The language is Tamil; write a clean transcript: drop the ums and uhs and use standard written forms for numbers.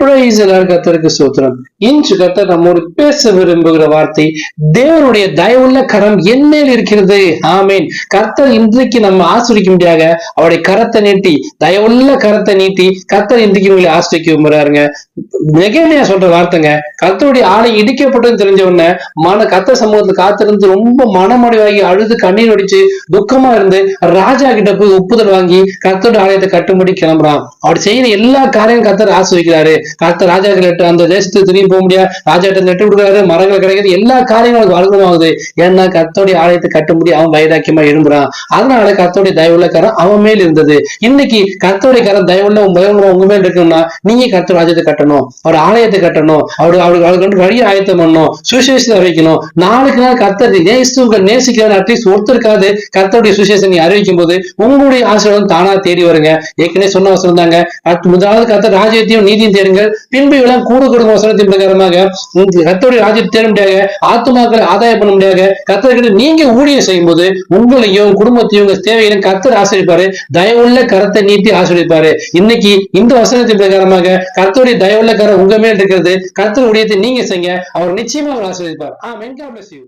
கர்த்தருக்கு சோத்திரம். இன்று கர்த்தர் நம்மோடு பேச விரும்புகிற வார்த்தை, தேவனுடைய தயவுள்ள கரம் என் மேல் இருக்கிறது. ஆமேன். கர்த்தர் இன்றைக்கு நம்ம ஆசிரிக்க முடியாத அவருடைய கரத்தை நீட்டி, தயவுள்ள கரத்தை நீட்டி கர்த்தர் இன்றைக்கு உங்களை ஆசிரிக்க விரும்புறாருங்க. நெகேமியா சொல்ற வார்த்தைங்க, கர்த்தருடைய ஆலை இடிக்கப்பட்டதுன்னு தெரிஞ்ச உடனே கர்த்தர் சமூகத்துல காத்திருந்து ரொம்ப மனமடைவாகி அழுது கண்ணீர் வடிச்சு துக்கமா இருந்து ராஜா கிட்ட போய் ஒப்புதல் வாங்கி கர்த்தருடைய ஆலயத்தை கட்டும்படி கிளம்புறான். அவர் செய்யற எல்லா காரியம் கர்த்தர் ஆசிரிக்கிறாரு. கர்த்தர் ராஜா அந்த தேசத்துக்கு திரும்பி போக முடியாது, ராஜாட்ட நெட்டு கொடுக்குறாரு, மரங்கள் கிடைக்கிறது, எல்லா காரியங்களும் வழக்கமாகுது. ஏன்னா கர்த்தருடைய ஆலயத்தை கட்டும்படி அவன் வைராக்கியமா எழும்புறான். அதனால கர்த்தருடைய தயவுள்ள கரம் அவன் மேல் இருந்தது. இன்னைக்கு கர்த்தருடைய கரம் தயவுள்ள உங்க மேல் இருக்கணும்னா நீங்க கர்த்தர் ராஜ்யத்தை கட்டணும், அவர் ஆலயத்தை கட்டணும், அவருக்கு வழியை ஆயத்தம் பண்ணணும், சுவிசேஷத்தை அறிவிக்கணும். நாளுக்கு நாள் கர்த்தர் நேசிக்கிறார். அட்லீஸ்ட் ஒருத்தருக்காவது கர்த்தருடைய சுவிசேஷத்தை நீ அறிவிக்கும் போது உங்களுடைய ஆசீர்வாதம் தானா தேடி வருங்க. ஏற்கனவே சொன்ன வசனம் தாங்க, முதலாவது கர்த்தர் ராஜ்யத்தையும் நீதியும் தேடுங்கள், பின்பு எல்லாம் கூட கொடுக்கும் வசனத்தின் பிரகாரமாக கர்த்தருடைய ராஜ்யத்தை தேட முடியாது, ஆத்துமாக்களை ஆதாயம் பண்ண முடியாது. கர்த்தர்கிட்ட நீங்க ஊழியம் செய்யும் போது உங்களையும் குடும்பத்தையும் உங்க தேவையிலும் கர்த்தர் ஆசீர்வதிப்பாரு, தயவுள்ள கரத்தை நீட்டி ஆசீர்வதிப்பாரு. இன்னைக்கு இந்த வசனத்தின் பிரகாரமாக கர்த்தருடைய தயவுள்ள கரம் உங்க மேல் இருக்கிறது. கர்த்தர் ஊழியத்தை நீங்க செய்ய, அவர் நிச்சயமா ஆசீர்வதிப்பார். ஆமென். God bless you.